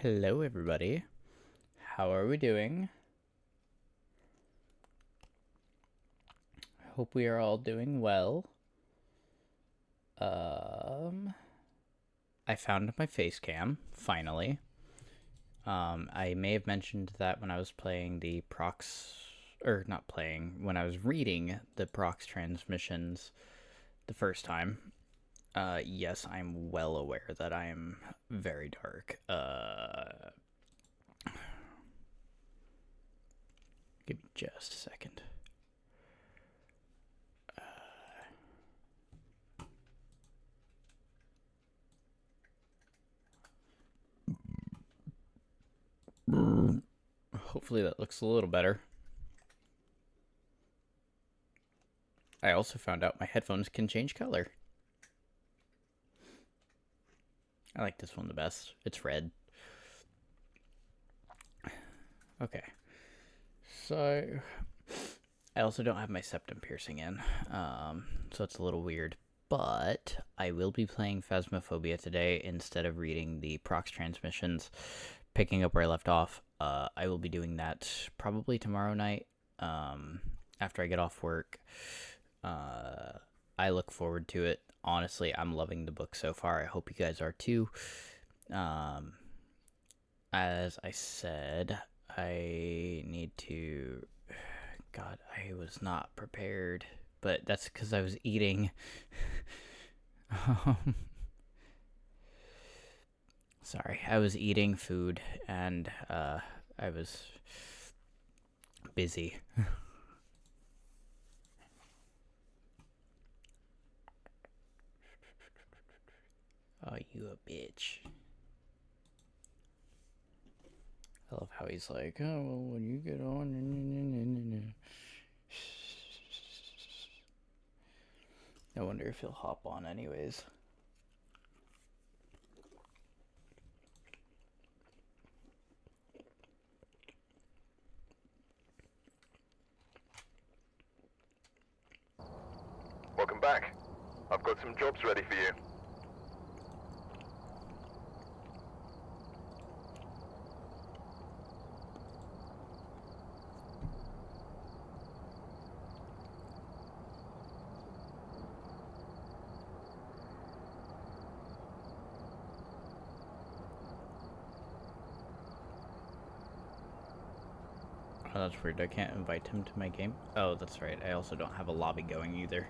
Hello, everybody. How are we doing? Hope we are all doing well. I found my face cam, finally. I may have mentioned that when I was playing the Prox, or not playing, when I was reading the Prox transmissions the first time. Yes, I'm well aware that I am very dark. Give me just a second. Hopefully that looks a little better. I also found out my headphones can change color. I like this one the best. It's red. Okay. So, I also don't have my septum piercing in, so it's a little weird. But I will be playing Phasmophobia today instead of reading the Prox transmissions, picking up where I left off. I will be doing that probably tomorrow night after I get off work. I look forward to it. Honestly, I'm loving the book so far. I hope you guys are too. As I said, I need to. God, I was not prepared, but that's because I was eating. Sorry, I was eating food and I was busy. Oh, you a bitch. I love how he's like, oh, well, when you get on. I wonder if he'll hop on anyways. Welcome back. I've got some jobs ready for you. Oh, that's weird. I can't invite him to my game. Oh, that's right. I also don't have a lobby going either.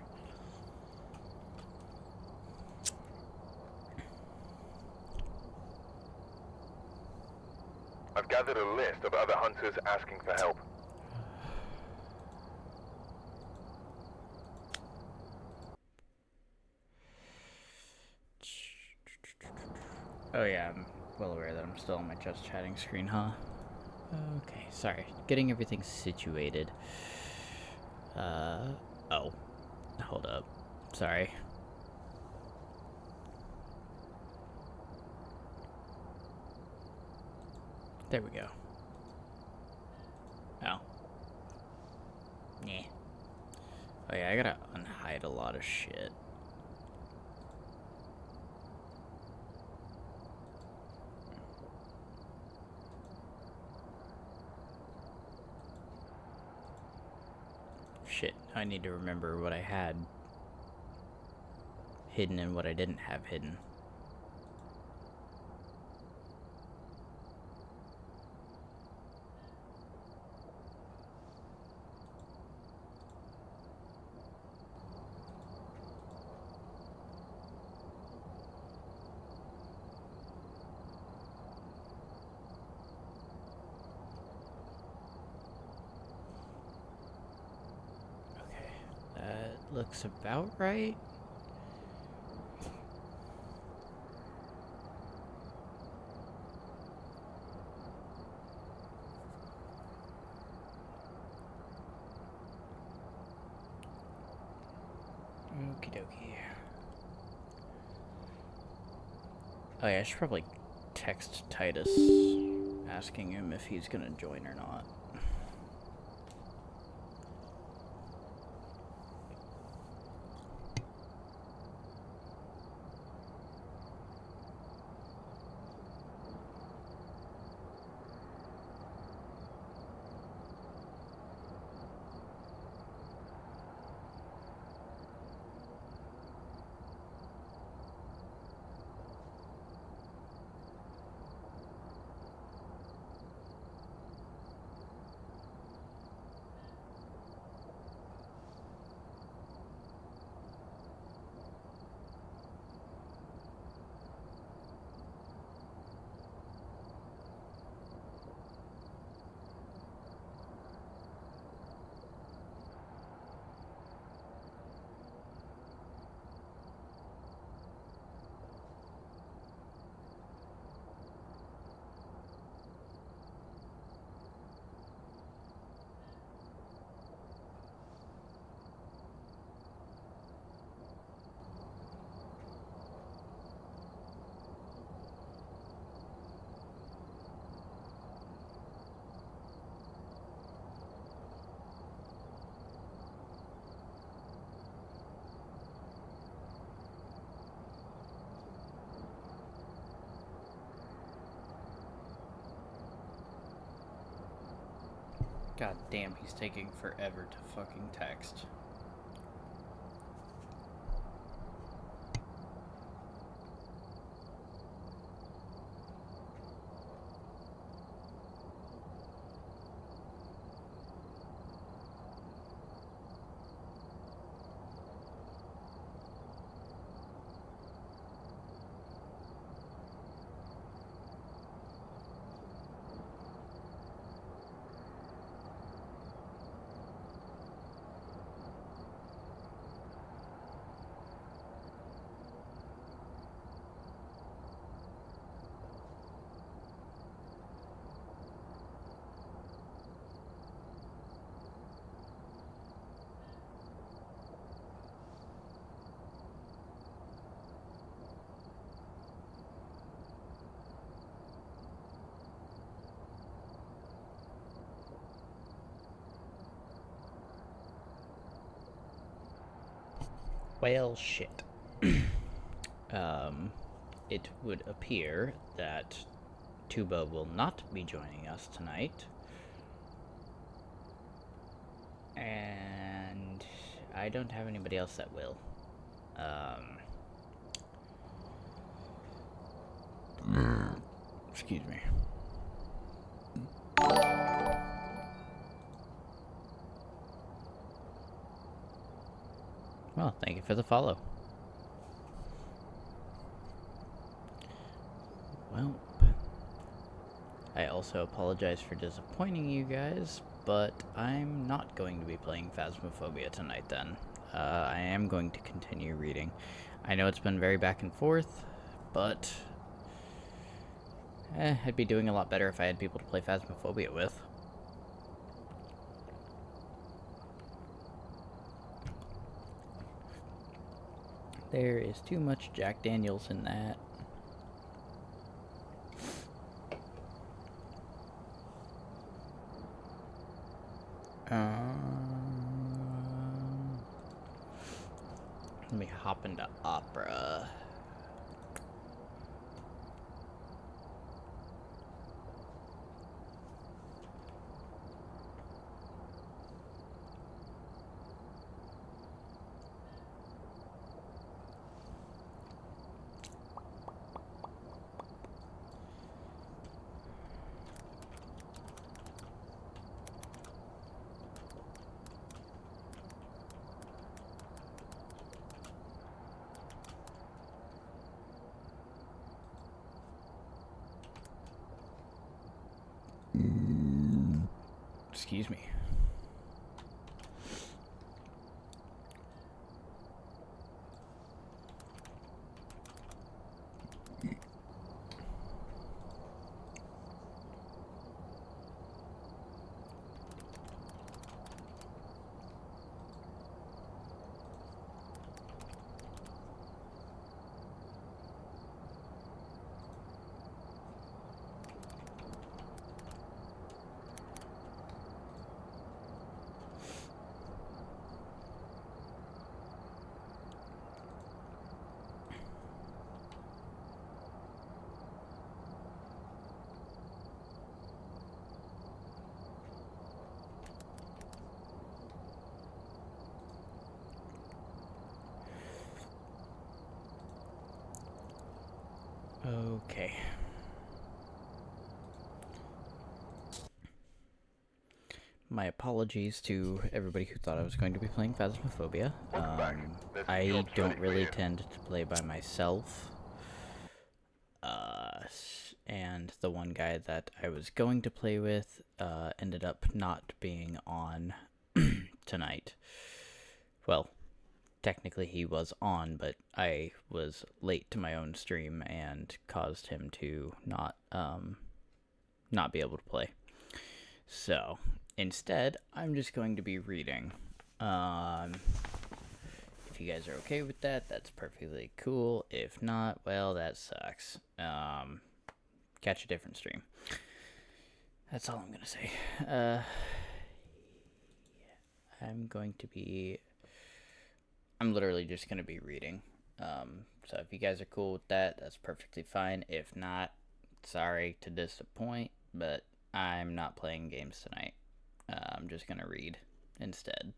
I've gathered a list of other hunters asking for help. Oh yeah, I'm well aware that I'm still on my just chatting screen, huh? Okay, sorry. Getting everything situated. Oh. Hold up. Sorry. There we go. Oh. Nah. Oh yeah, I gotta unhide a lot of shit. Shit, I need to remember what I had hidden and what I didn't have hidden. Okay, that looks about right. Okie dokie. Oh yeah, I should probably text Titus asking him if he's gonna join or not. God damn, he's taking forever to fucking text. Well, shit. It would appear that Tuba will not be joining us tonight. And I don't have anybody else that will. Excuse me. Well, thank you for the follow. Well, I also apologize for disappointing you guys, but I'm not going to be playing Phasmophobia tonight then. I am going to continue reading. I know it's been very back and forth, but I'd be doing a lot better if I had people to play Phasmophobia with. There is too much Jack Daniels in that. Let me hop into Opera. Excuse me. Okay. My apologies to everybody who thought I was going to be playing Phasmophobia. Welcome back. There's some I jobs don't ready for really you. tend to play by myself. And the one guy that I was going to play with ended up not being on tonight. Well, technically he was on, but I was late to my own stream and caused him to not be able to play. So instead, I'm just going to be reading. If you guys are okay with that, that's perfectly cool. If not, well, that sucks. Catch a different stream. That's all I'm gonna say. I'm literally just gonna be reading. So if you guys are cool with that, that's perfectly fine. If not, sorry to disappoint, but I'm not playing games tonight. I'm just going to read instead.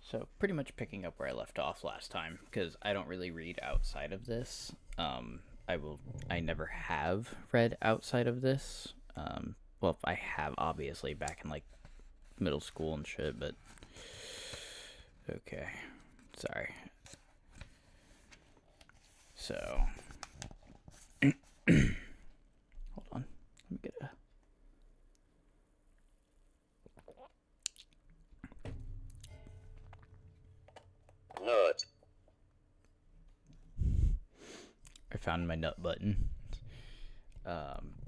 So pretty much picking up where I left off last time, because I don't really read outside of this. I never have read outside of this. Well, I have obviously back in like middle school and shit, but okay, sorry. So, hold on, let me get a. Nut. I found my nut button.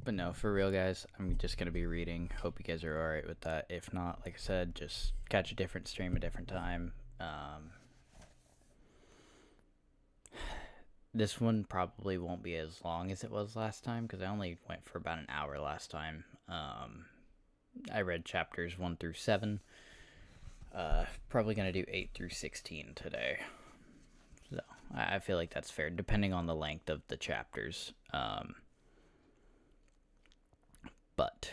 But no, for real, guys, I'm just gonna be reading. Hope you guys are alright with that. If not, like I said, just catch a different stream a different time. This one probably won't be as long as it was last time, because I only went for about an hour last time. I read chapters 1 through 7. Probably gonna do 8 through 16 today. So I feel like that's fair, depending on the length of the chapters. But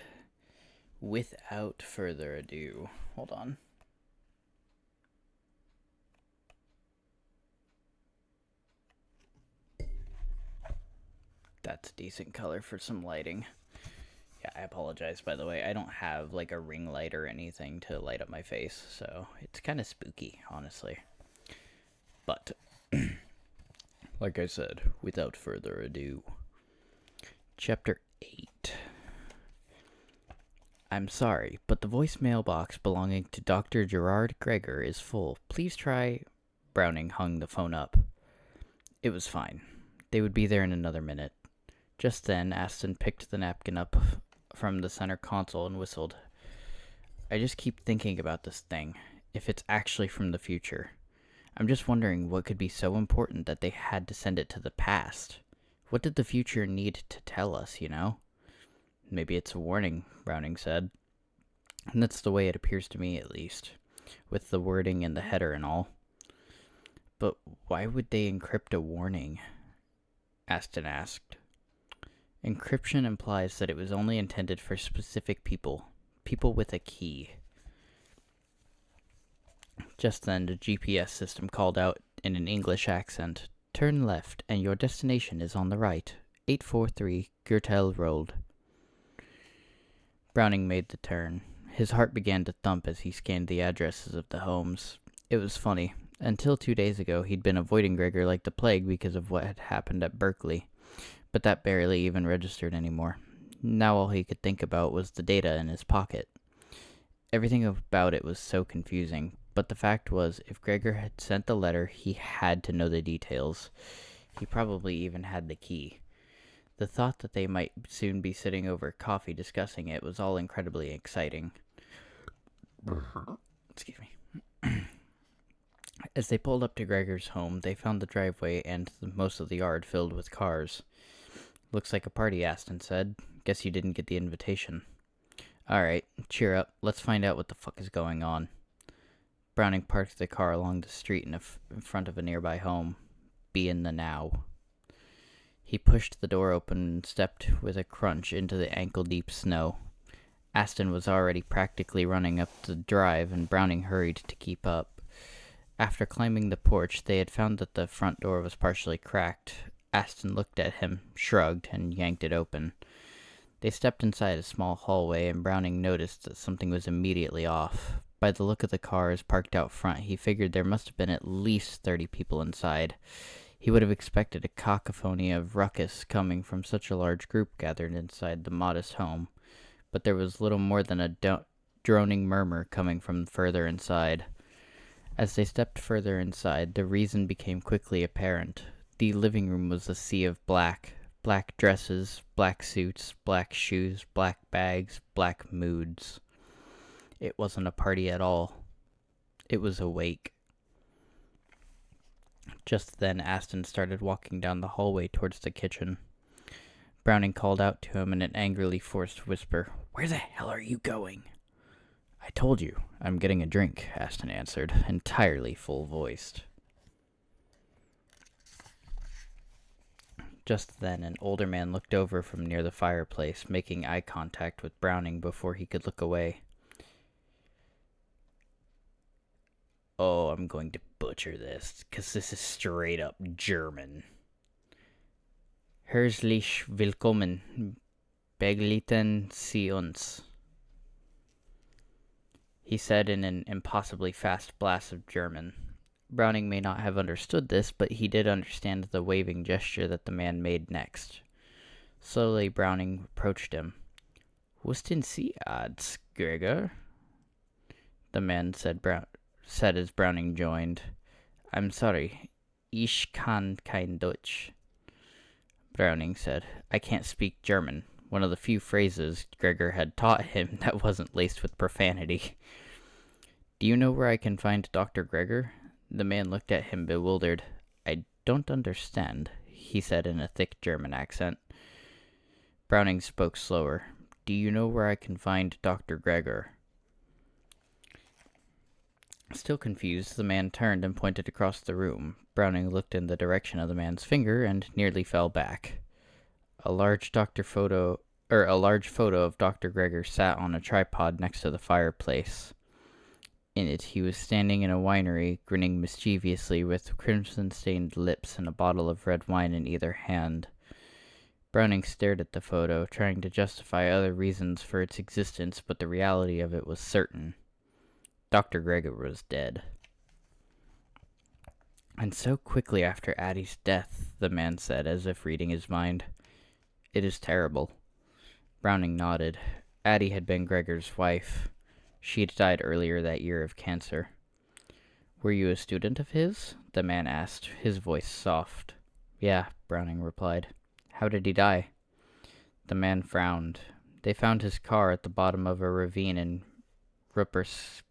without further ado, hold on. That's a decent color for some lighting. Yeah, I apologize, by the way. I don't have like a ring light or anything to light up my face, so it's kind of spooky, honestly. But, like I said, without further ado, Chapter 8. I'm sorry, but the voicemail box belonging to Dr. Gerard Gregor is full. Please try. Browning hung the phone up. It was fine. They would be there in another minute. Just then, Aston picked the napkin up from the center console and whistled. I just keep thinking about this thing, if it's actually from the future. I'm just wondering what could be so important that they had to send it to the past. What did the future need to tell us, you know? Maybe it's a warning, Browning said. And that's the way it appears to me, at least, with the wording and the header and all. But why would they encrypt a warning? Aston asked. Encryption implies that it was only intended for specific people with a key. Just then, the GPS system called out in an English accent, Turn left, and your destination is on the right. 843 Gürtel Road. Browning made the turn. His heart began to thump as he scanned the addresses of the homes. It was funny. Until 2 days ago, he'd been avoiding Gregor like the plague because of what had happened at Berkeley. But that barely even registered anymore. Now all he could think about was the data in his pocket. Everything about it was so confusing, but the fact was, if Gregor had sent the letter, he had to know the details. He probably even had the key. The thought that they might soon be sitting over coffee discussing it was all incredibly exciting. Excuse me. As they pulled up to Gregor's home, they found the driveway and most of the yard filled with cars. Looks like a party, Aston said. Guess you didn't get the invitation. Alright, cheer up. Let's find out what the fuck is going on. Browning parked the car along the street in front of a nearby home. Be in the now. He pushed the door open and stepped with a crunch into the ankle-deep snow. Aston was already practically running up the drive, and Browning hurried to keep up. After climbing the porch, they had found that the front door was partially cracked. Aston looked at him, shrugged, and yanked it open. They stepped inside a small hallway, and Browning noticed that something was immediately off. By the look of the cars parked out front, he figured there must have been at least 30 people inside. He would have expected a cacophony of ruckus coming from such a large group gathered inside the modest home, but there was little more than a droning murmur coming from further inside. As they stepped further inside, the reason became quickly apparent. The living room was a sea of black. Black dresses, black suits, black shoes, black bags, black moods. It wasn't a party at all. It was a wake. Just then, Aston started walking down the hallway towards the kitchen. Browning called out to him in an angrily forced whisper, "Where the hell are you going?" "I told you, I'm getting a drink," Aston answered, entirely full-voiced. Just then, an older man looked over from near the fireplace, making eye contact with Browning before he could look away. Oh, I'm going to butcher this, because this is straight up German. Herzlich willkommen, beglitten Sie uns, he said in an impossibly fast blast of German. Browning may not have understood this, but he did understand the waving gesture that the man made next. Slowly, Browning approached him. Wussten Sie Arzt, Gregor? The man said as Browning joined. I'm sorry, ich kann kein Deutsch. Browning said, I can't speak German, one of the few phrases Gregor had taught him that wasn't laced with profanity. Do you know where I can find Dr. Gregor? The man looked at him bewildered. I don't understand, he said in a thick German accent. Browning spoke slower. Do you know where I can find Dr. Gregor? Still confused, the man turned and pointed across the room. Browning looked in the direction of the man's finger and nearly fell back. A large photo of Dr. Gregor sat on a tripod next to the fireplace. In it, he was standing in a winery, grinning mischievously with crimson-stained lips and a bottle of red wine in either hand. Browning stared at the photo, trying to justify other reasons for its existence, but the reality of it was certain. Dr. Gregor was dead. And so quickly after Addie's death, the man said, as if reading his mind. It is terrible. Browning nodded. Addie had been Gregor's wife. She had died earlier that year of cancer. Were you a student of his? The man asked, his voice soft. Yeah, Browning replied. How did he die? The man frowned. They found his car at the bottom of a ravine in Ruppersclam.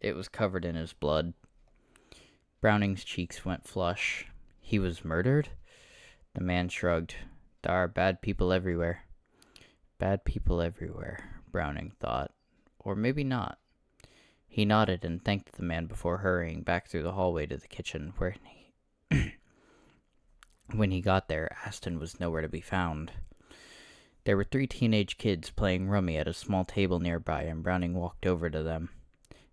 It was covered in his blood. Browning's cheeks went flush. He was murdered? The man shrugged. There are bad people everywhere. Bad people everywhere, Browning thought. Or maybe not. He nodded and thanked the man before hurrying back through the hallway to the kitchen, where when he got there, Aston was nowhere to be found. There were 3 teenage kids playing rummy at a small table nearby, and Browning walked over to them.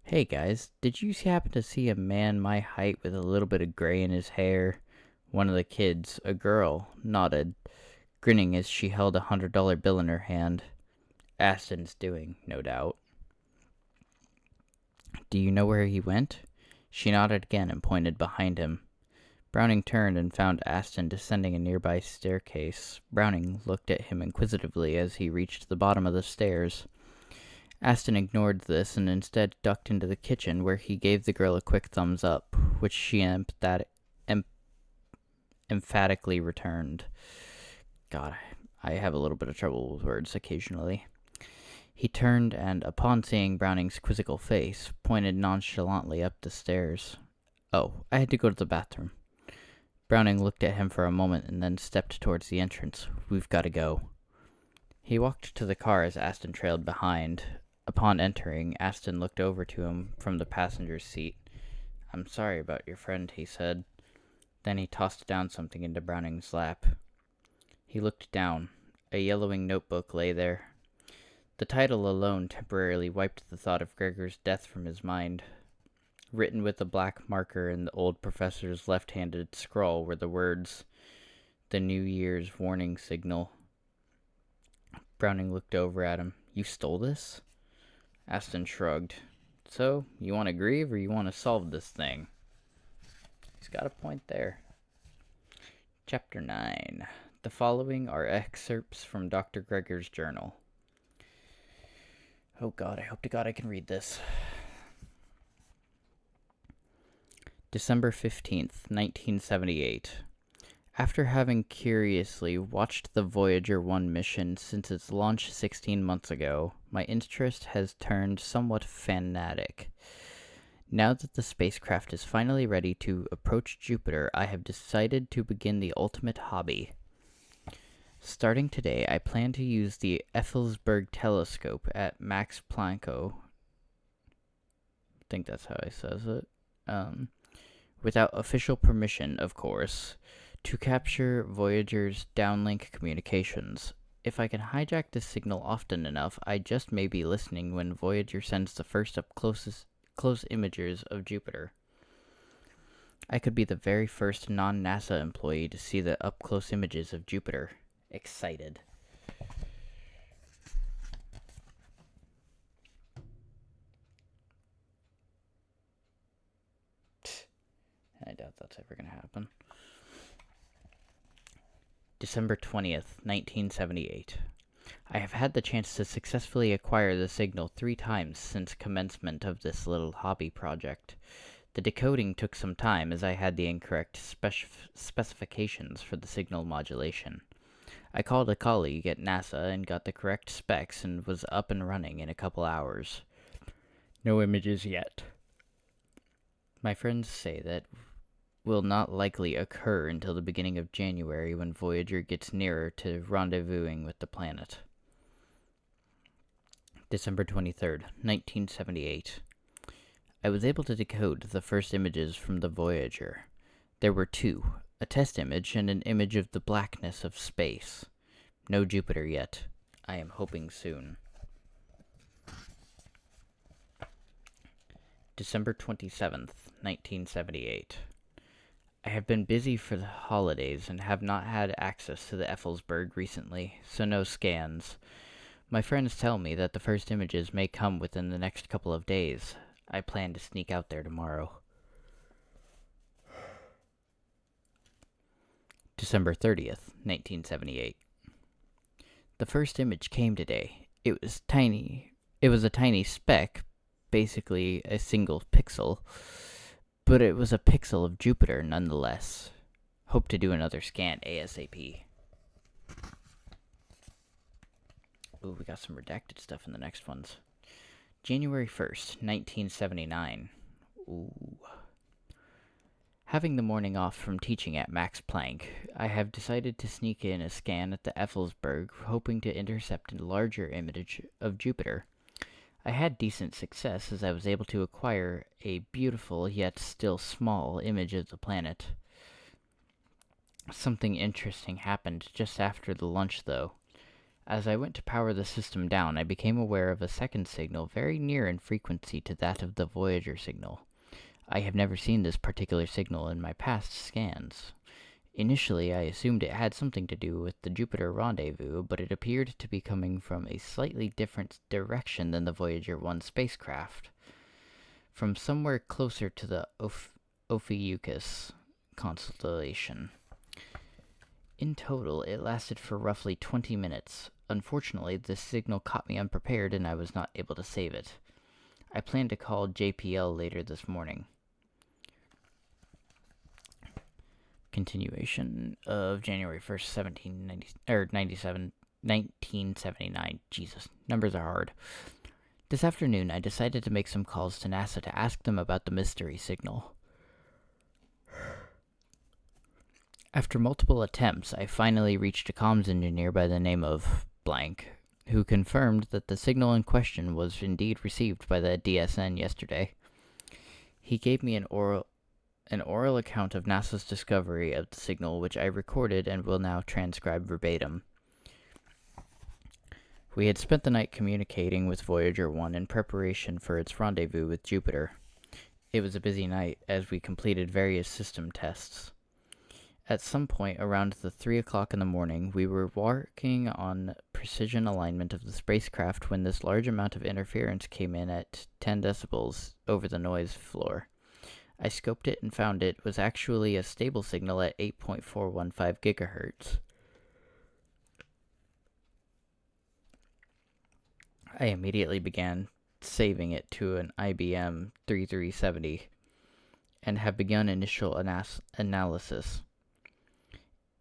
Hey guys, did you happen to see a man my height with a little bit of gray in his hair? One of the kids, a girl, nodded, grinning as she held a $100 bill in her hand. Aston's doing, no doubt. Do you know where he went? She nodded again and pointed behind him. Browning turned and found Aston descending a nearby staircase. Browning looked at him inquisitively as he reached the bottom of the stairs. Aston ignored this and instead ducked into the kitchen, where he gave the girl a quick thumbs up, which she emphatically returned. God, I have a little bit of trouble with words occasionally. He turned and, upon seeing Browning's quizzical face, pointed nonchalantly up the stairs. Oh, I had to go to the bathroom. Browning looked at him for a moment and then stepped towards the entrance. We've got to go. He walked to the car as Aston trailed behind. Upon entering, Aston looked over to him from the passenger's seat. I'm sorry about your friend, he said. Then he tossed down something into Browning's lap. He looked down. A yellowing notebook lay there. The title alone temporarily wiped the thought of Gregor's death from his mind. Written with a black marker in the old professor's left-handed scrawl were the words, "The New Year's warning signal." Browning looked over at him. You stole this? Aston shrugged. So, you want to grieve or you want to solve this thing? He's got a point there. Chapter 9. The following are excerpts from Dr. Gregor's journal. Oh God, I hope to God I can read this. December 15th, 1978. After having curiously watched the Voyager 1 mission since its launch 16 months ago, my interest has turned somewhat fanatic. Now that the spacecraft is finally ready to approach Jupiter, I have decided to begin the ultimate hobby. Starting today, I plan to use the Effelsberg telescope at Max Planck, I think that's how he says it, without official permission, of course, to capture Voyager's downlink communications. If I can hijack this signal often enough, I just may be listening when Voyager sends the first close images of Jupiter. I could be the very first non-NASA employee to see the up-close images of Jupiter. Excited. I doubt that's ever going to happen. December 20th, 1978. I have had the chance to successfully acquire the signal 3 times since commencement of this little hobby project. The decoding took some time as I had the incorrect specifications for the signal modulation. I called a colleague at NASA and got the correct specs and was up and running in a couple hours. No images yet. My friends say that will not likely occur until the beginning of January when Voyager gets nearer to rendezvousing with the planet. December 23rd, 1978. I was able to decode the first images from the Voyager. There were 2, a test image and an image of the blackness of space. No Jupiter yet. I am hoping soon. December 27th, 1978. I have been busy for the holidays and have not had access to the Effelsberg recently, so no scans. My friends tell me that the first images may come within the next couple of days. I plan to sneak out there tomorrow. December 30th, 1978. The first image came today. It was tiny. It was a tiny speck, basically a single pixel. But it was a pixel of Jupiter nonetheless. Hope to do another scan ASAP. Ooh, we got some redacted stuff in the next ones. January 1st, 1979. Ooh. Having the morning off from teaching at Max Planck, I have decided to sneak in a scan at the Effelsberg, hoping to intercept a larger image of Jupiter. I had decent success as I was able to acquire a beautiful yet still small image of the planet. Something interesting happened just after the lunch, though. As I went to power the system down, I became aware of a second signal very near in frequency to that of the Voyager signal. I have never seen this particular signal in my past scans. Initially, I assumed it had something to do with the Jupiter rendezvous, but it appeared to be coming from a slightly different direction than the Voyager 1 spacecraft. From somewhere closer to the Ophiuchus constellation. In total, it lasted for roughly 20 minutes. Unfortunately, this signal caught me unprepared and I was not able to save it. I plan to call JPL later this morning. Continuation of January 1st, 1979. Jesus, numbers are hard. This afternoon, I decided to make some calls to NASA to ask them about the mystery signal. After multiple attempts, I finally reached a comms engineer by the name of Blank, who confirmed that the signal in question was indeed received by the DSN yesterday. He gave me an oral account of NASA's discovery of the signal, which I recorded and will now transcribe verbatim. We had spent the night communicating with Voyager 1 in preparation for its rendezvous with Jupiter. It was a busy night as we completed various system tests. At some point around the 3 o'clock in the morning, we were working on precision alignment of the spacecraft when this large amount of interference came in at 10 decibels over the noise floor. I scoped it and found it was actually a stable signal at 8.415 gigahertz. I immediately began saving it to an IBM 3370 and have begun initial analysis.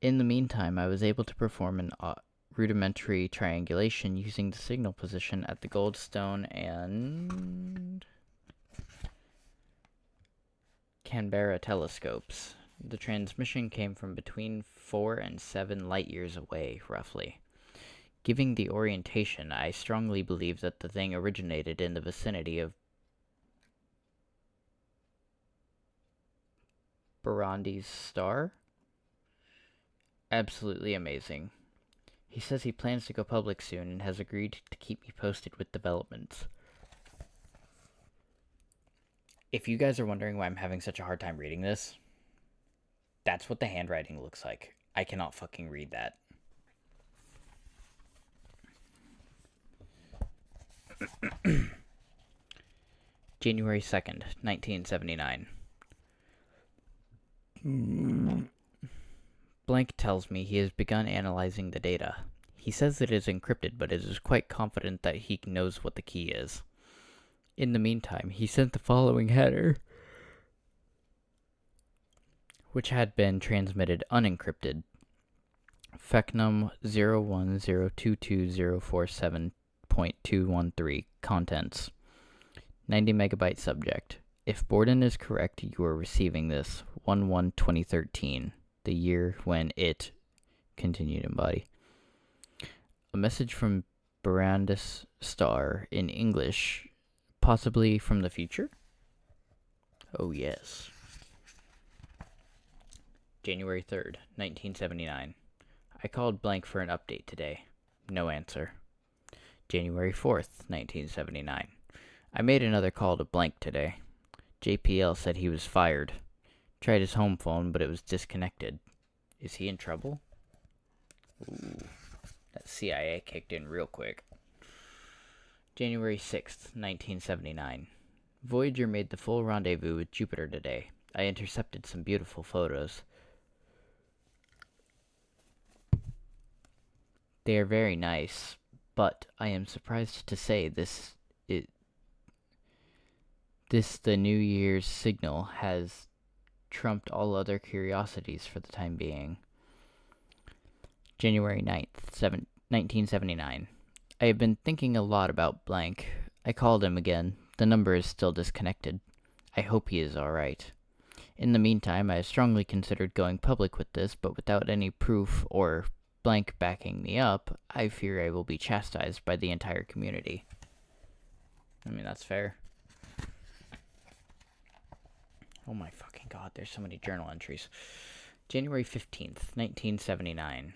In the meantime, I was able to perform an rudimentary triangulation using the signal position at the Goldstone and Canberra telescopes. The transmission came from between 4 and 7 light years away, roughly. Given the orientation, I strongly believe that the thing originated in the vicinity of Burandi's star? Absolutely amazing. He says he plans to go public soon and has agreed to keep me posted with developments. If you guys are wondering why I'm having such a hard time reading this, that's what the handwriting looks like. I cannot fucking read that. January 2nd, 1979. Blank tells me he has begun analyzing the data. He says it is encrypted, but is quite confident that he knows what the key is. In the meantime, he sent the following header, which had been transmitted unencrypted. Fecnum 0102204.7.213 contents. 90 megabyte subject. If Borden is correct, you are receiving this 1/1/2013, the year when it continued in body. A message from Barandis Star in English, possibly from the future? Oh, yes. January 3rd, 1979. I called Blank for an update today. No answer. January 4th, 1979. I made another call to Blank today. JPL said he was fired. Tried his home phone, but it was disconnected. Is he in trouble? Ooh, that CIA kicked in real quick. January 6th, 1979. Voyager made the full rendezvous with Jupiter today. I intercepted some beautiful photos. They are very nice, but I am surprised to say the New Year's signal has trumped all other curiosities for the time being. January 9th, 1979. I have been thinking a lot about Blank. I called him again. The number is still disconnected. I hope he is alright. In the meantime, I have strongly considered going public with this, but without any proof or Blank backing me up, I fear I will be chastised by the entire community. I mean, that's fair. Oh my fucking god, there's so many journal entries. January 15th, 1979.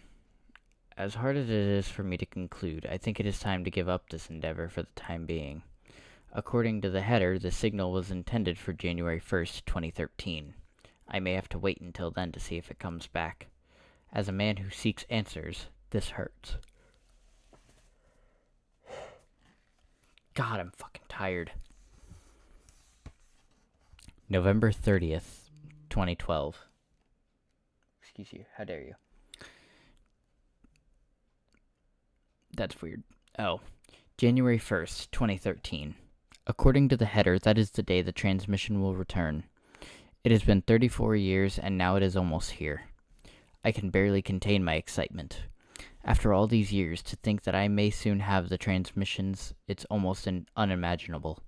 As hard as it is for me to conclude, I think it is time to give up this endeavor for the time being. According to the header, the signal was intended for January 1st, 2013. I may have to wait until then to see if it comes back. As a man who seeks answers, this hurts. God, I'm fucking tired. November 30th, 2012. Excuse you, how dare you? That's weird. Oh, January 1st, 2013. According to the header, that is the day the transmission will return. It has been 34 years, and now it is almost here. I can barely contain my excitement. After all these years, to think that I may soon have the transmissions, it's almost unimaginable.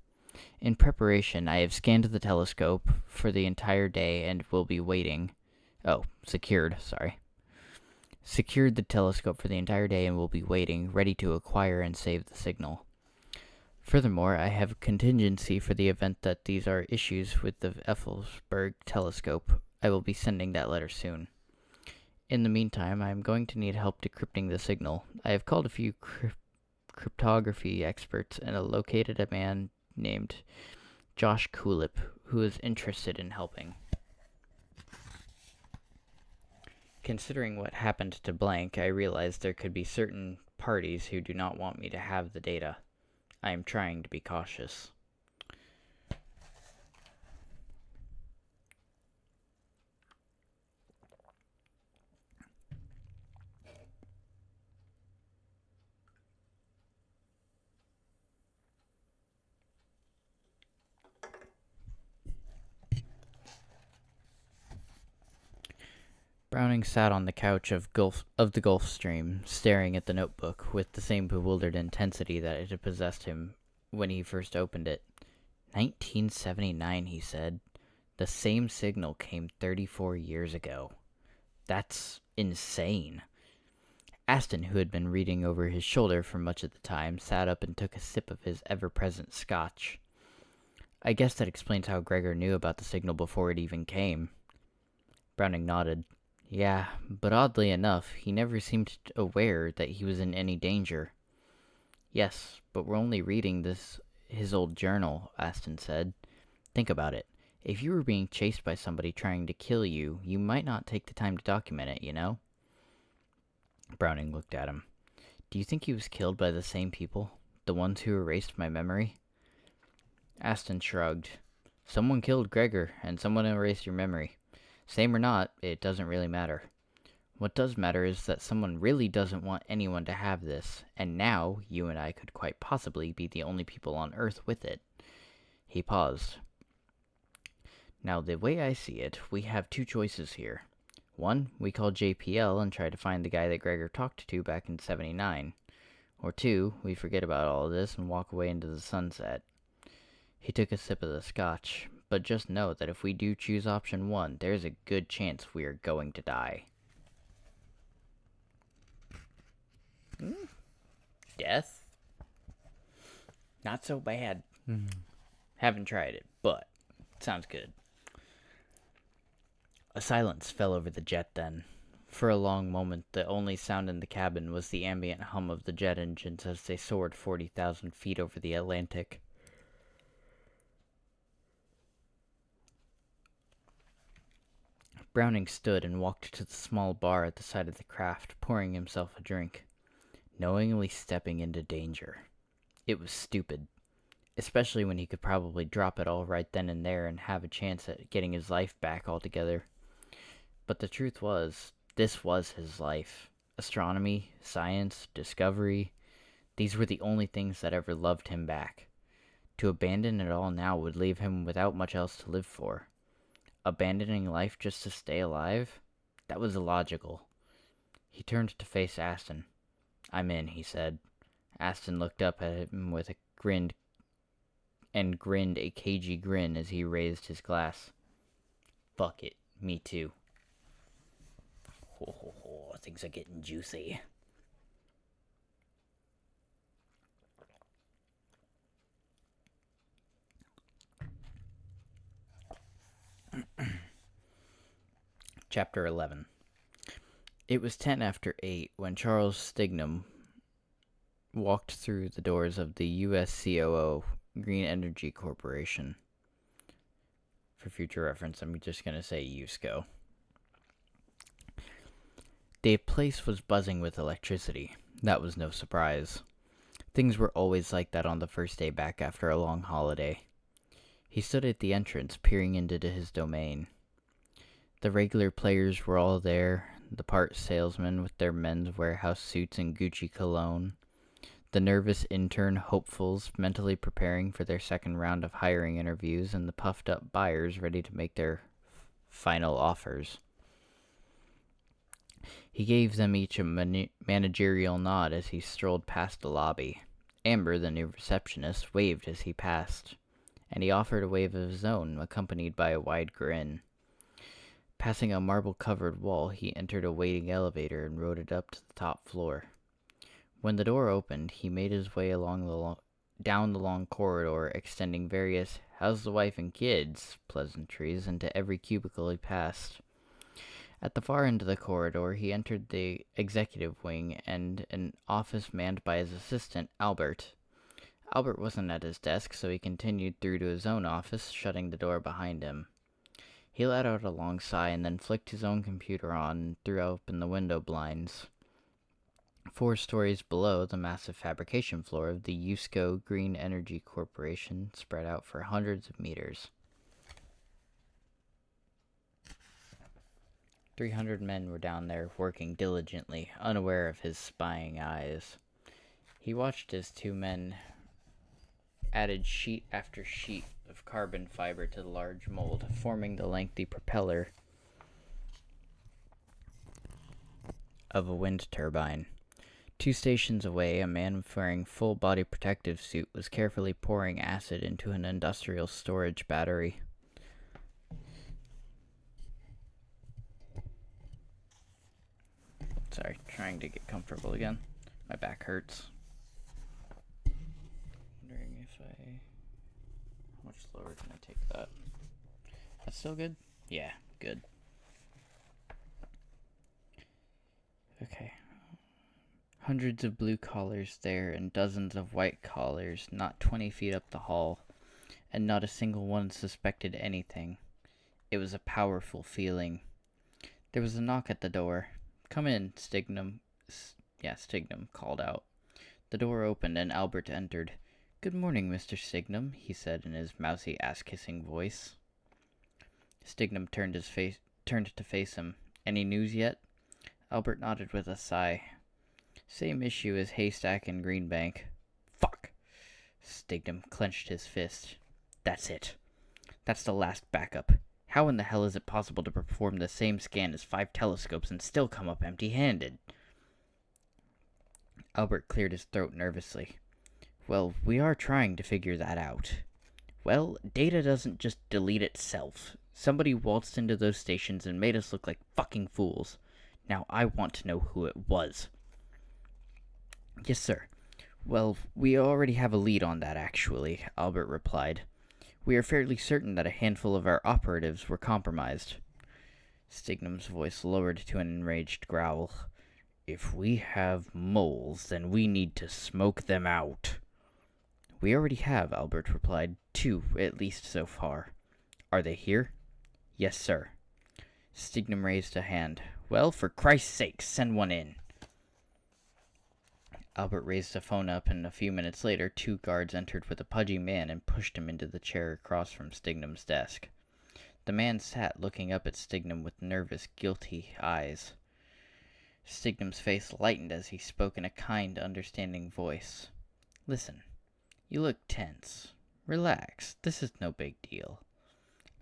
In preparation, I have scanned the telescope for the entire day and will be waiting. Secured the telescope for the entire day and will be waiting, ready to acquire and save the signal. Furthermore, I have a contingency for the event that these are issues with the Effelsberg telescope. I will be sending that letter soon. In the meantime, I am going to need help decrypting the signal. I have called a few cryptography experts and located a man named Josh Kulip, who is interested in helping. Considering what happened to Blank, I realized there could be certain parties who do not want me to have the data. I am trying to be cautious. Browning sat on the couch of the Gulf Stream, staring at the notebook with the same bewildered intensity that it had possessed him when he first opened it. 1979, he said. The same signal came 34 years ago. That's insane. Aston, who had been reading over his shoulder for much of the time, sat up and took a sip of his ever-present scotch. I guess that explains how Gregor knew about the signal before it even came. Browning nodded. Yeah, but oddly enough, he never seemed aware that he was in any danger. Yes, but we're only reading his old journal, Aston said. Think about it. If you were being chased by somebody trying to kill you, you might not take the time to document it, you know? Browning looked at him. Do you think he was killed by the same people? The ones who erased my memory? Aston shrugged. Someone killed Gregor, and someone erased your memory. Same or not, it doesn't really matter. What does matter is that someone really doesn't want anyone to have this, and now you and I could quite possibly be the only people on Earth with it. He paused. Now, the way I see it, we have two choices here. One, we call JPL and try to find the guy that Gregor talked to back in 79. Or two, we forget about all of this and walk away into the sunset. He took a sip of the scotch, but just know that if we do choose option one, there's a good chance we are going to die. Death? Not so bad. Haven't tried it, but sounds good. A silence fell over the jet then. For a long moment, the only sound in the cabin was the ambient hum of the jet engines as they soared 40,000 feet over the Atlantic. Browning stood and walked to the small bar at the side of the craft, pouring himself a drink, knowingly stepping into danger. It was stupid, especially when he could probably drop it all right then and there and have a chance at getting his life back altogether. But the truth was, this was his life. Astronomy, science, discovery, these were the only things that ever loved him back. To abandon it all now would leave him without much else to live for. Abandoning life just to stay alive? That was illogical. He turned to face Aston. I'm in, he said. Aston looked up at him with a grinned a cagey grin as he raised his glass. Fuck it, me too. Things are getting juicy. Chapter 11. It was 10 after 8 when Charles Stignam walked through the doors of the USCOO Green Energy Corporation. For future reference, I'm just going to say USCO. The place was buzzing with electricity. That was no surprise. Things were always like that on the first day back after a long holiday. He stood at the entrance, peering into his domain. The regular players were all there, the part salesmen with their men's warehouse suits and Gucci cologne, the nervous intern hopefuls mentally preparing for their second round of hiring interviews, and the puffed-up buyers ready to make their final offers. He gave them each a managerial nod as he strolled past the lobby. Amber, the new receptionist, waved as he passed, and he offered a wave of his own, accompanied by a wide grin. Passing a marble-covered wall, he entered a waiting elevator and rode it up to the top floor. When the door opened, he made his way down the long corridor, extending various "how's the wife and kids" pleasantries into every cubicle he passed. At the far end of the corridor, he entered the executive wing and an office manned by his assistant, Albert. Albert wasn't at his desk, so he continued through to his own office, shutting the door behind him. He let out a long sigh and then flicked his own computer on and threw open the window blinds. 4 stories below, the massive fabrication floor of the USCO Green Energy Corporation spread out for hundreds of meters. 300 men were down there working diligently, unaware of his spying eyes. He watched as 2 men added sheet after sheet of carbon fiber to the large mold, forming the lengthy propeller of a wind turbine. 2 stations away, a man wearing full body protective suit was carefully pouring acid into an industrial storage battery. Sorry, trying to get comfortable again. My back hurts. Wondering if how much slower can I take that? That's still good? Yeah, good. Hundreds of blue collars there and dozens of white collars not 20 feet up the hall, and not a single one suspected anything. It was a powerful feeling. There was a knock at the door. "Come in," Stignum called out. The door opened and Albert entered. "Good morning, Mr. Stignum," he said in his mousy ass-kissing voice. Stignum turned to face him. "Any news yet?" Albert nodded with a sigh. "Same issue as Haystack and Greenbank." "Fuck!" Stignum clenched his fist. "That's it. That's the last backup. How in the hell is it possible to perform the same scan as 5 telescopes and still come up empty-handed?" Albert cleared his throat nervously. "Well, we are trying to figure that out." "Well, data doesn't just delete itself. Somebody waltzed into those stations and made us look like fucking fools. Now I want to know who it was." "Yes, sir. Well, we already have a lead on that, actually," Albert replied. "We are fairly certain that a handful of our operatives were compromised." Stignum's voice lowered to an enraged growl. "If we have moles, then we need to smoke them out." "We already have," Albert replied. 2, at least so far." "Are they here?" "Yes, sir." Stignum raised a hand. "Well, for Christ's sake, send one in." Albert raised the phone up, and a few minutes later 2 guards entered with a pudgy man and pushed him into the chair across from Stignum's desk. The man sat looking up at Stignum with nervous, guilty eyes. Stignum's face lightened as he spoke in a kind, understanding voice. "Listen, you look tense. Relax, this is no big deal.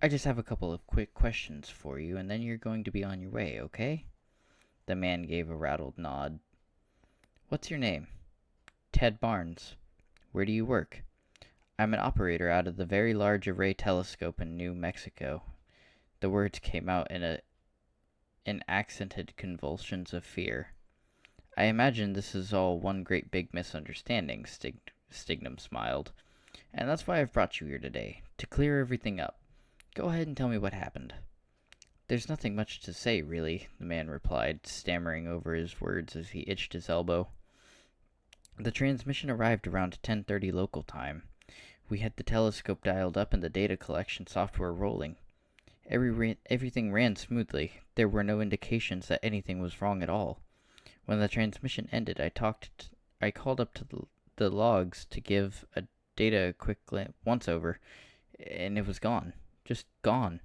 I just have a couple of quick questions for you, and then you're going to be on your way, okay?" The man gave a rattled nod. "What's your name?" "Ted Barnes." "Where do you work?" "I'm an operator out of the Very Large Array Telescope in New Mexico." The words came out in accented convulsions of fear. "I imagine this is all one great big misunderstanding," Stignum smiled. "And that's why I've brought you here today, to clear everything up. Go ahead and tell me what happened." "There's nothing much to say, really," the man replied, stammering over his words as he itched his elbow. "The transmission arrived around 10:30 local time. We had the telescope dialed up and the data collection software rolling. Everything ran smoothly. There were no indications that anything was wrong at all. When the transmission ended, I called up to the logs to give a quick once-over, and it was gone. Just gone.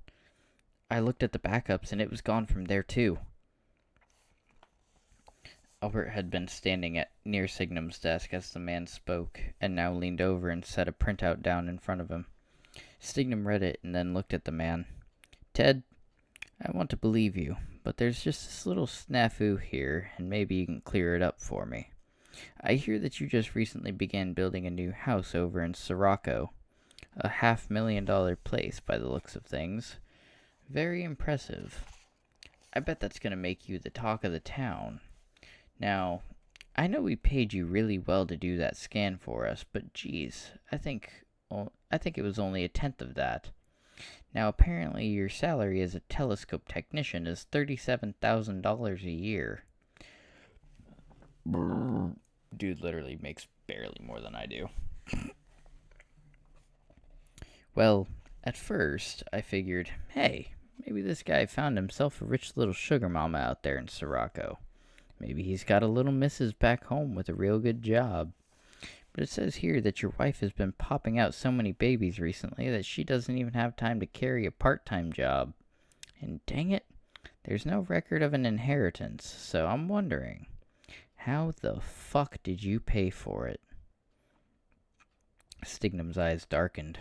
I looked at the backups, and it was gone from there, too." Albert had been standing near Stignum's desk as the man spoke, and now leaned over and set a printout down in front of him. Stignum read it and then looked at the man. "Ted, I want to believe you, but there's just this little snafu here, and maybe you can clear it up for me. I hear that you just recently began building a new house over in Sirocco. A $500,000 place by the looks of things. Very impressive. I bet that's going to make you the talk of the town. Now, I know we paid you really well to do that scan for us, but geez, I think it was only a tenth of that. Now, apparently your salary as a telescope technician is $37,000 a year." Dude literally makes barely more than I do. "Well, at first, I figured, hey, maybe this guy found himself a rich little sugar mama out there in Sirocco. Maybe he's got a little missus back home with a real good job. But it says here that your wife has been popping out so many babies recently that she doesn't even have time to carry a part-time job. And dang it, there's no record of an inheritance, so I'm wondering, how the fuck did you pay for it?" Stignum's eyes darkened.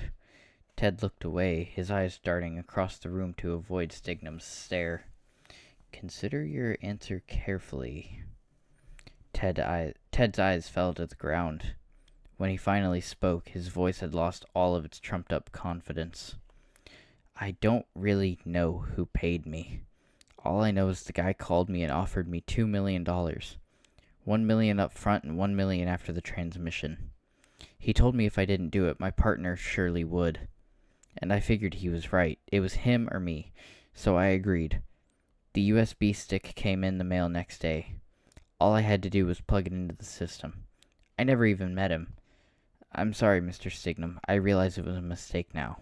Ted looked away, his eyes darting across the room to avoid Stignum's stare. "Consider your answer carefully." Ted's eyes fell to the ground. When he finally spoke, his voice had lost all of its trumped-up confidence. "I don't really know who paid me. All I know is the guy called me and offered me $2 million. $1 million up front and $1 million after the transmission. He told me if I didn't do it, my partner surely would. And I figured he was right. It was him or me. So I agreed. The USB stick came in the mail next day. All I had to do was plug it into the system. I never even met him. I'm sorry, Mr. Stignam. I realize it was a mistake now.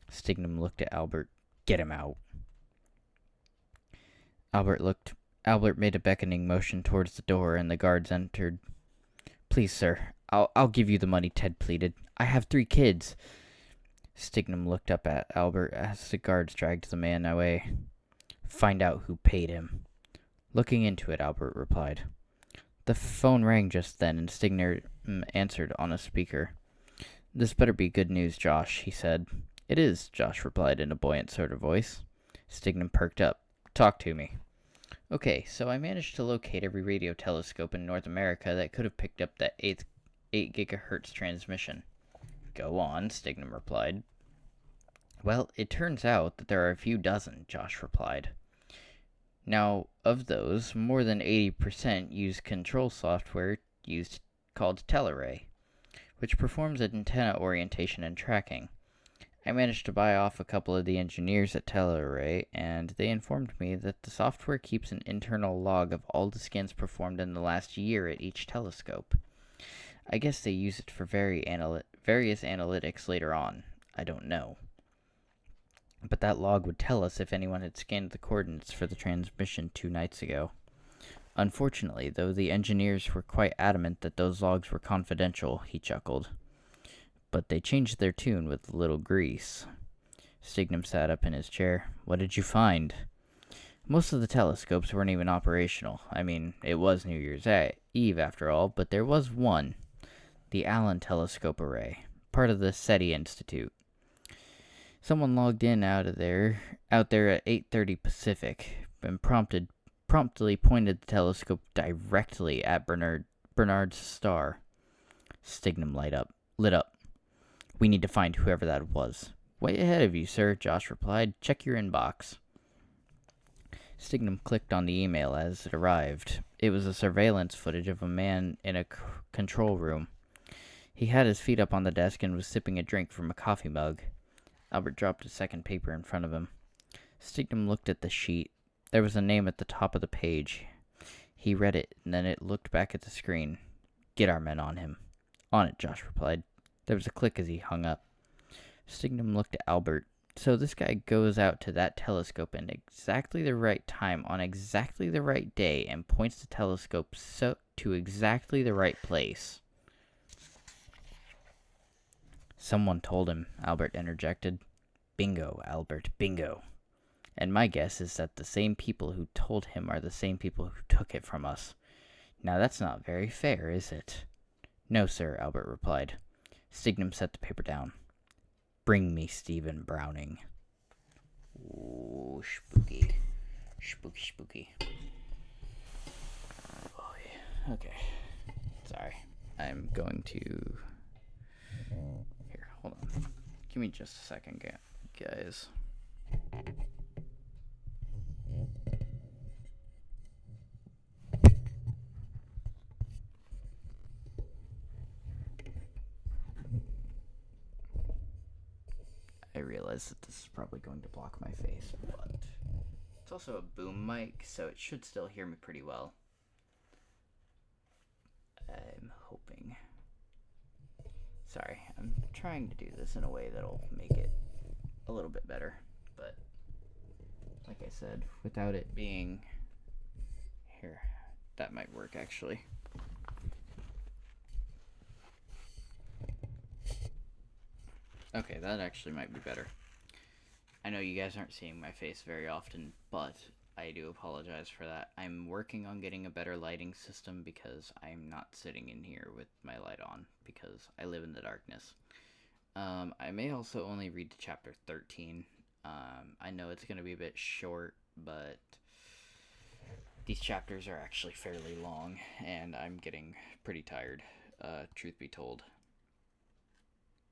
Stignam looked at Albert. Get him out. Albert made a beckoning motion towards the door, and the guards entered. Please, sir, I'll give you the money, Ted pleaded. I have 3 kids. Stignam looked up at Albert as the guards dragged the man away. Find out who paid him. Looking into it, Albert replied. The phone rang just then, and Stignam answered on a speaker. This better be good news, Josh, he said. It is, Josh replied in a buoyant sort of voice. Stignam perked up. Talk to me. Okay, so I managed to locate every radio telescope in North America that could have picked up that 8 gigahertz transmission. Go on, Stignam replied. Well, it turns out that there are a few dozen, Josh replied. Now, of those, more than 80% use control software called Teleray, which performs antenna orientation and tracking. I managed to buy off a couple of the engineers at Teleray, and they informed me that the software keeps an internal log of all the scans performed in the last year at each telescope. I guess they use it for various analytics later on. I don't know. But that log would tell us if anyone had scanned the coordinates for the transmission 2 nights ago. Unfortunately, though, the engineers were quite adamant that those logs were confidential, he chuckled. But they changed their tune with a little grease. Stignam sat up in his chair. What did you find? Most of the telescopes weren't even operational. I mean, it was New Year's Eve after all, but there was one. The Allen Telescope Array, part of the SETI Institute. Someone logged in out there at 8:30 Pacific and promptly pointed the telescope directly at Bernard's star. Stignam lit up. We need to find whoever that was. Way ahead of you, sir, Josh replied. Check your inbox. Stignam clicked on the email as it arrived. It was a surveillance footage of a man in a control room. He had his feet up on the desk and was sipping a drink from a coffee mug. Albert dropped a second paper in front of him. Stignam looked at the sheet. There was a name at the top of the page. He read it, and then it looked back at the screen. Get our men on him. On it, Josh replied. There was a click as he hung up. Stignam looked at Albert. So this guy goes out to that telescope at exactly the right time on exactly the right day and points the telescope to exactly the right place. Someone told him, Albert interjected. Bingo, Albert, bingo. And my guess is that the same people who told him are the same people who took it from us. Now that's not very fair, is it? No, sir, Albert replied. Stignam set the paper down. Bring me Stephen Browning. Ooh, spooky. Spooky, spooky. Oh, yeah. Okay. Sorry. I'm going to... Here, hold on. Give me just a second, guys. I realize that this is probably going to block my face, but it's also a boom mic, so it should still hear me pretty well. I'm hoping. Sorry, I'm trying to do this in a way that'll make it a little bit better, but like I said, without it being here, that might work actually. Okay, that actually might be better. I know you guys aren't seeing my face very often, but I do apologize for that. I'm working on getting a better lighting system because I'm not sitting in here with my light on because I live in the darkness. I may also only read to chapter 13. I know it's going to be a bit short, but these chapters are actually fairly long, and I'm getting pretty tired, truth be told.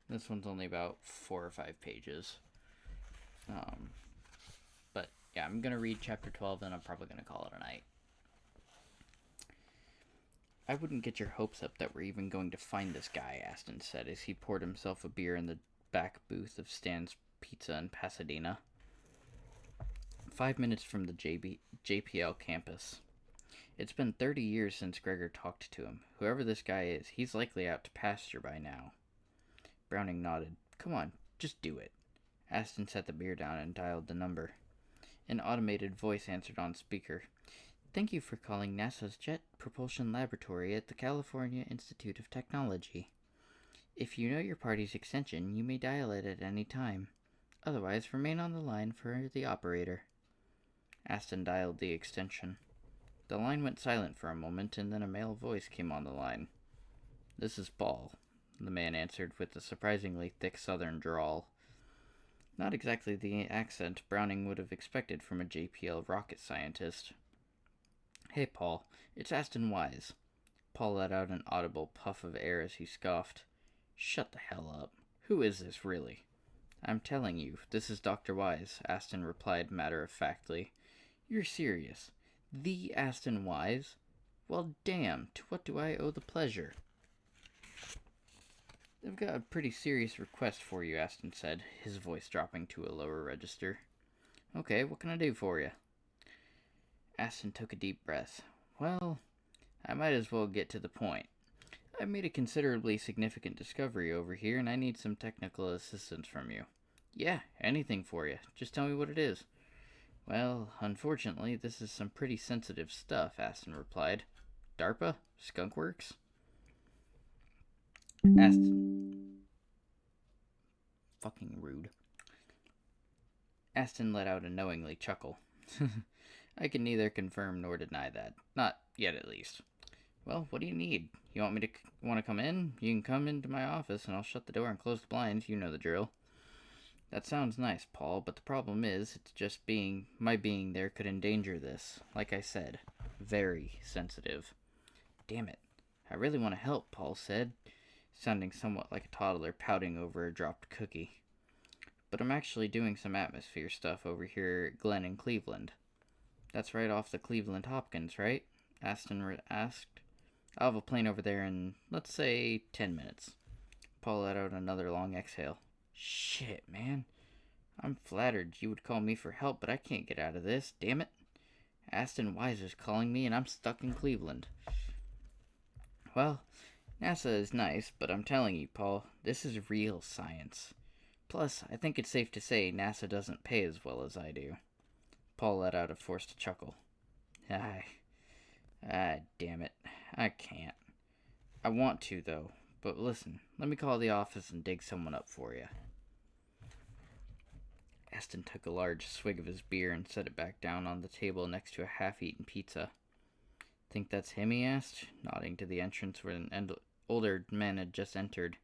This one's only about 4 or 5 pages. But yeah, I'm going to read chapter 12, and I'm probably going to call it a night. I wouldn't get your hopes up that we're even going to find this guy, Aston said as he poured himself a beer in the back booth of Stan's Pizza in Pasadena. 5 minutes from the JPL campus. It's been 30 years since Gregor talked to him. Whoever this guy is, he's likely out to pasture by now. Browning nodded. Come on, just do it. Aston set the beer down and dialed the number. An automated voice answered on speaker. Thank you for calling NASA's Jet Propulsion Laboratory at the California Institute of Technology. If you know your party's extension, you may dial it at any time. Otherwise, remain on the line for the operator. Aston dialed the extension. The line went silent for a moment, and then a male voice came on the line. This is Paul, the man answered with a surprisingly thick southern drawl. Not exactly the accent Browning would have expected from a JPL rocket scientist. Hey, Paul, it's Aston Wise. Paul let out an audible puff of air as he scoffed. Shut the hell up. Who is this, really? I'm telling you, this is Dr. Wise, Aston replied matter-of-factly. You're serious? The Aston Wise? Well, damn, to what do I owe the pleasure? I've got a pretty serious request for you, Aston said, his voice dropping to a lower register. Okay, what can I do for you? Aston took a deep breath. Well, I might as well get to the point. I've made a considerably significant discovery over here, and I need some technical assistance from you. Yeah, anything for you. Just tell me what it is. Well, unfortunately, this is some pretty sensitive stuff, Aston replied. DARPA? Skunkworks? Aston. Fucking rude. Aston let out a knowingly chuckle. I can neither confirm nor deny that. Not yet, at least. Well, what do you need? You want me to want to come in? You can come into my office and I'll shut the door and close the blinds. You know the drill. That sounds nice, Paul, but the problem is, it's just my being there could endanger this. Like I said, very sensitive. Damn it. I really want to help, Paul said, sounding somewhat like a toddler pouting over a dropped cookie. But I'm actually doing some atmosphere stuff over here at Glen in Cleveland. That's right off the Cleveland Hopkins, right? Aston asked. I'll have a plane over there in, let's say, 10 minutes. Paul let out another long exhale. Shit, man. I'm flattered you would call me for help, but I can't get out of this, damn it. Aston Weiser's calling me and I'm stuck in Cleveland. Well, NASA is nice, but I'm telling you, Paul, this is real science. Plus, I think it's safe to say NASA doesn't pay as well as I do. Paul let out a forced chuckle. Damn it. I can't. I want to, though. But listen, let me call the office and dig someone up for you. Aston took a large swig of his beer and set it back down on the table next to a half-eaten pizza. Think that's him, he asked, nodding to the entrance where an older man had just entered.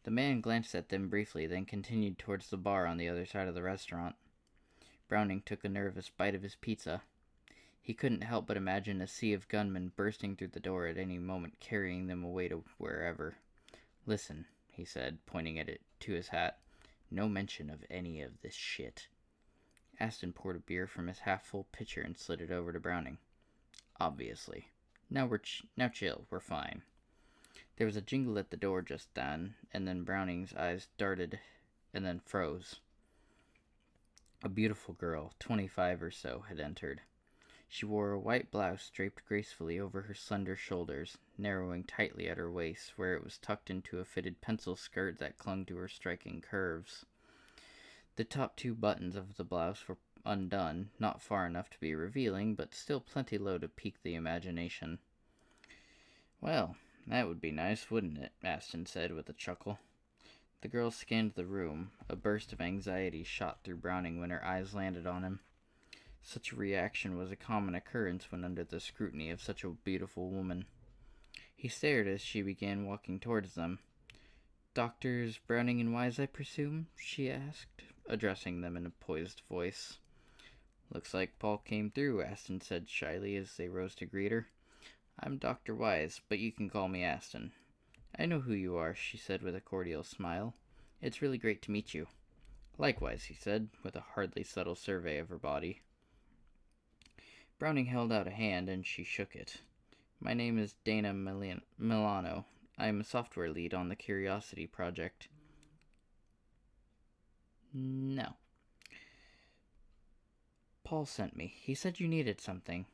The man glanced at them briefly, then continued towards the bar on the other side of the restaurant. Browning took a nervous bite of his pizza. He couldn't help but imagine a sea of gunmen bursting through the door at any moment, carrying them away to wherever. Listen, he said, pointing at it to his hat. No mention of any of this shit. Aston poured a beer from his half-full pitcher and slid it over to Browning. Obviously. Now chill, we're fine. There was a jingle at the door just then, and then Browning's eyes darted and then froze. A beautiful girl, 25 or so, had entered. She wore a white blouse draped gracefully over her slender shoulders, narrowing tightly at her waist, where it was tucked into a fitted pencil skirt that clung to her striking curves. The top two buttons of the blouse were undone, not far enough to be revealing, but still plenty low to pique the imagination. Well, that would be nice, wouldn't it? Aston said with a chuckle. The girl scanned the room. A burst of anxiety shot through Browning when her eyes landed on him. Such a reaction was a common occurrence when under the scrutiny of such a beautiful woman. He stared as she began walking towards them. Doctors Browning and Wise, I presume? She asked, addressing them in a poised voice. Looks like Paul came through, Aston said shyly as they rose to greet her. I'm Dr. Wise, but you can call me Aston. I know who you are, she said with a cordial smile. It's really great to meet you. Likewise, he said, with a hardly subtle survey of her body. Browning held out a hand, and she shook it. My name is Dana Milano. I am a software lead on the Curiosity project. No. Paul sent me. He said you needed something.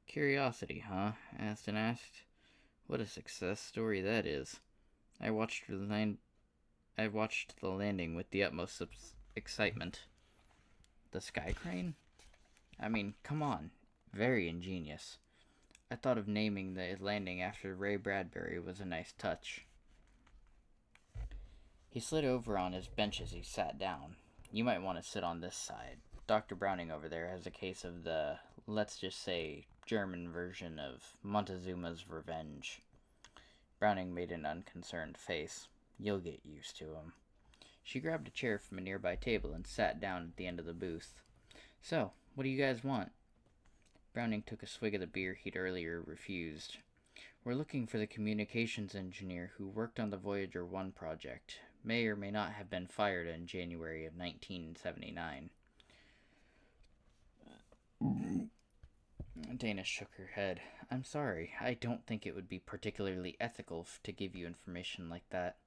Curiosity, huh? Aston asked. What a success story that is. I watched the land. I watched the landing with the utmost excitement. The sky crane? I mean, come on. Very ingenious. I thought of naming the landing after Ray Bradbury was a nice touch. He slid over on his bench as he sat down. You might want to sit on this side. Dr. Browning over there has a case of the, let's just say, German version of Montezuma's Revenge. Browning made an unconcerned face. You'll get used to him. She grabbed a chair from a nearby table and sat down at the end of the booth. So, what do you guys want? Browning took a swig of the beer he'd earlier refused. We're looking for the communications engineer who worked on the Voyager 1 project. May or may not have been fired in January of 1979. Dana shook her head. I'm sorry. I don't think it would be particularly ethical to give you information like that.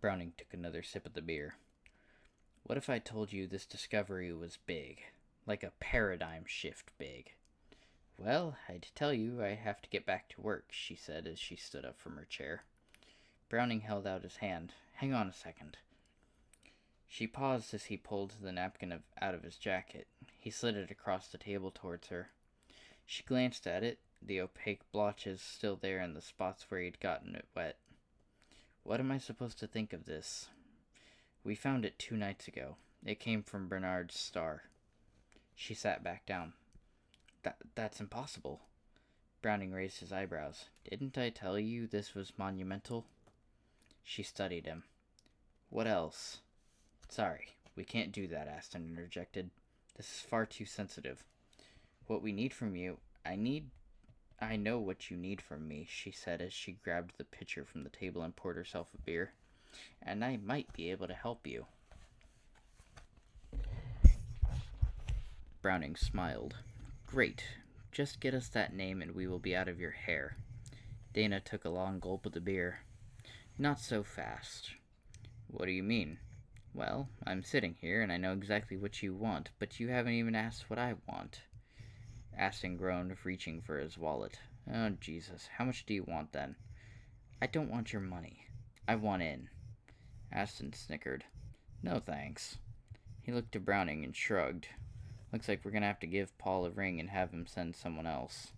Browning took another sip of the beer. What if I told you this discovery was big? Like a paradigm shift big? Well, I'd tell you I have to get back to work, she said as she stood up from her chair. Browning held out his hand. Hang on a second. She paused as he pulled the napkin out of his jacket. He slid it across the table towards her. She glanced at it, the opaque blotches still there in the spots where he'd gotten it wet. What am I supposed to think of this? We found it 2 nights ago. It came from Bernard's star. She sat back down. That's impossible. Browning raised his eyebrows. Didn't I tell you this was monumental? She studied him. What else? Sorry, we can't do that, Aston interjected. This is far too sensitive. What we need from you, I know what you need from me, she said as she grabbed the pitcher from the table and poured herself a beer. And I might be able to help you. Browning smiled. Great. Just get us that name and we will be out of your hair. Dana took a long gulp of the beer. Not so fast. What do you mean? Well, I'm sitting here and I know exactly what you want, but you haven't even asked what I want. Aston groaned, reaching for his wallet. Oh, Jesus, how much do you want then? I don't want your money. I want in. Aston snickered. No thanks. He looked to Browning and shrugged. Looks like we're gonna have to give Paul a ring and have him send someone else.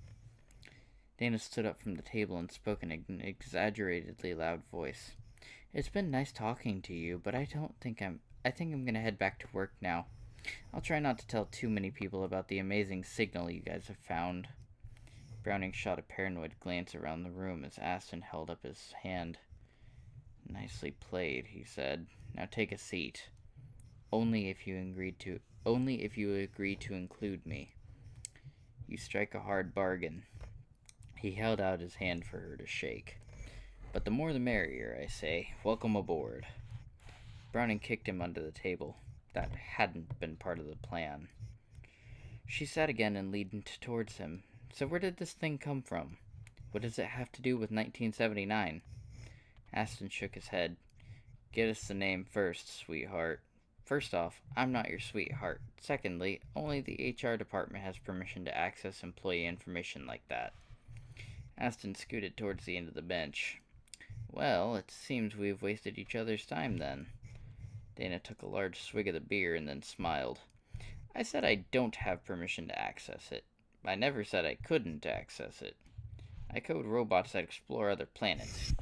Dana stood up from the table and spoke in an exaggeratedly loud voice. It's been nice talking to you, but I think I'm gonna head back to work now. I'll try not to tell too many people about the amazing signal you guys have found. Browning shot a paranoid glance around the room as Aston held up his hand. Nicely played, he said. Now take a seat. Only if you agree to include me. You strike a hard bargain. He held out his hand for her to shake. But the more the merrier, I say. Welcome aboard. Browning kicked him under the table. That hadn't been part of the plan. She sat again and leaned towards him. So where did this thing come from? What does it have to do with 1979? Aston shook his head. Get us the name first, sweetheart. First off, I'm not your sweetheart. Secondly, only the HR department has permission to access employee information like that. Aston scooted towards the end of the bench. Well, it seems we've wasted each other's time then. Dana took a large swig of the beer and then smiled. I said I don't have permission to access it. I never said I couldn't access it. I code robots that explore other planets.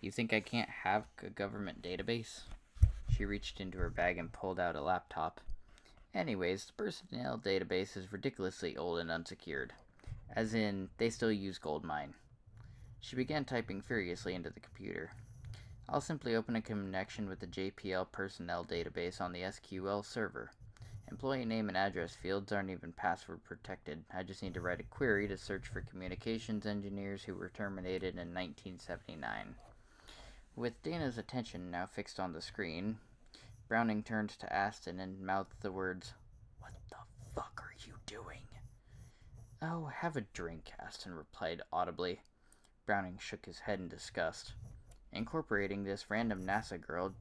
You think I can't have a government database? She reached into her bag and pulled out a laptop. Anyways, the personnel database is ridiculously old and unsecured. As in, they still use Goldmine. She began typing furiously into the computer. I'll simply open a connection with the JPL personnel database on the SQL server. Employee name and address fields aren't even password protected. I just need to write a query to search for communications engineers who were terminated in 1979. With Dana's attention now fixed on the screen, Browning turned to Aston and mouthed the words, What the fuck are you doing? Oh, have a drink, Aston replied audibly. Browning shook his head in disgust. Incorporating this random NASA girl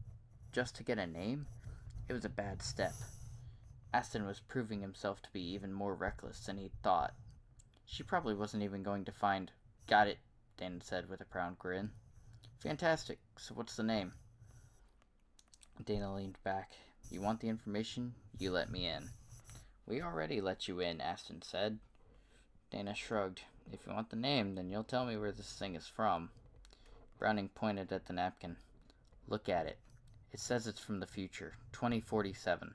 just to get a name? It was a bad step. Aston was proving himself to be even more reckless than he'd thought. She probably wasn't even going to find. Got it, Dana said with a proud grin. Fantastic. So what's the name? Dana leaned back. You want the information? You let me in. We already let you in, Aston said. Dana shrugged. If you want the name, then you'll tell me where this thing is from. Browning pointed at the napkin. Look at it. It says it's from the future, 2047.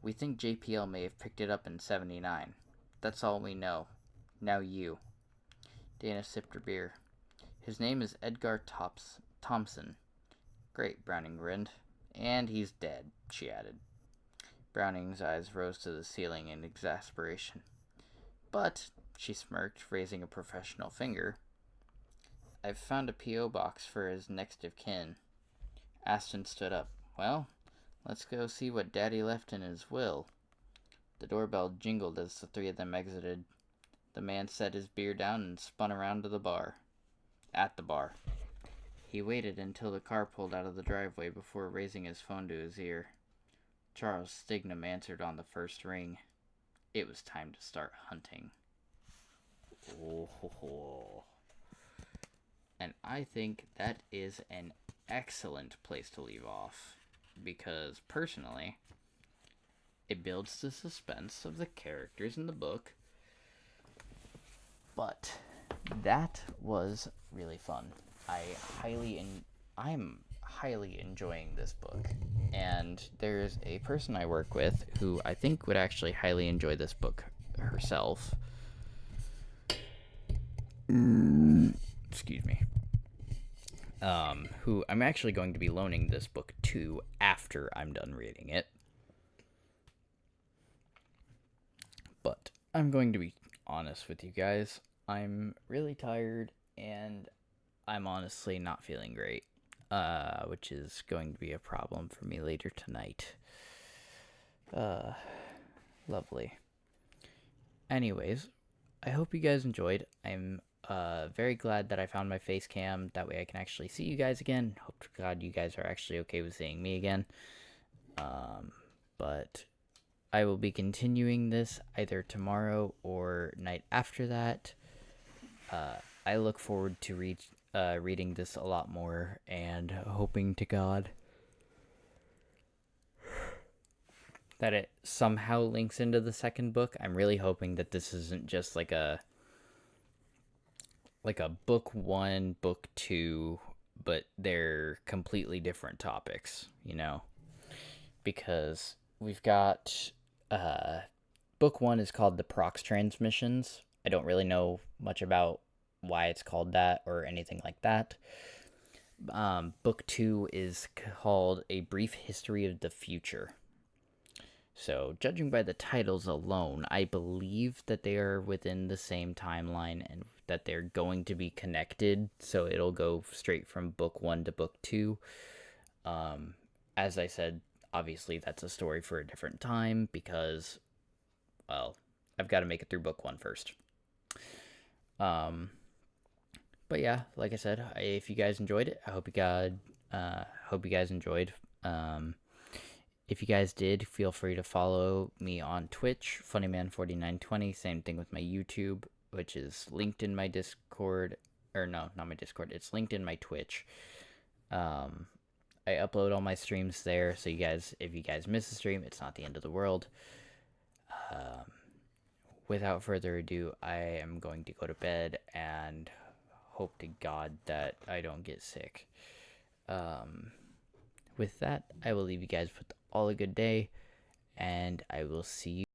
We think JPL may have picked it up in 79. That's all we know. Now you. Dana sipped her beer. His name is Edgar Thompson. Great, Browning grinned. And he's dead, she added. Browning's eyes rose to the ceiling in exasperation. But, she smirked, raising a professional finger, I've found a P.O. box for his next of kin. Aston stood up. Well, let's go see what Daddy left in his will. The doorbell jingled as the three of them exited. The man set his beer down and spun around to the bar. At the bar. He waited until the car pulled out of the driveway before raising his phone to his ear. Charles Stignam answered on the first ring. It was time to start hunting. Oh. And I think that is an excellent place to leave off, because personally, it builds the suspense of the characters in the book. But that was really fun. I'm highly enjoying this book, and there's a person I work with who I think would actually highly enjoy this book herself. Excuse me. Who I'm actually going to be loaning this book to after I'm done reading it. But I'm going to be honest with you guys. I'm really tired, and I'm honestly not feeling great, which is going to be a problem for me later tonight. Lovely. Anyways, I hope you guys enjoyed. I'm very glad that I found my face cam. That way I can actually see you guys again. Hope to God you guys are actually okay with seeing me again. But I will be continuing this either tomorrow or night after that. I look forward to reading this a lot more, and hoping to God that it somehow links into the second book. I'm really hoping that this isn't just like a book 1, book 2, but they're completely different topics, because we've got book 1 is called the Prox transmissions. I don't really know much about why it's called that or anything like that. Book 2 is called A Brief History of the Future. So, judging by the titles alone, I believe that they are within the same timeline and that they're going to be connected. So, it'll go straight from book 1 to book 2. As I said, obviously, that's a story for a different time because, well, I've got to make it through book 1 first. But yeah, like I said, if you guys enjoyed it, I hope you guys enjoyed. If you guys did, feel free to follow me on Twitch, Funnyman4920. Same thing with my YouTube, which is linked in my Discord. Or no, not my Discord. It's linked in my Twitch. I upload all my streams there, so if you guys miss a stream, it's not the end of the world. Without further ado, I am going to go to bed and hope to God that I don't get sick. With that, I will leave you guys with all a good day, and I will see you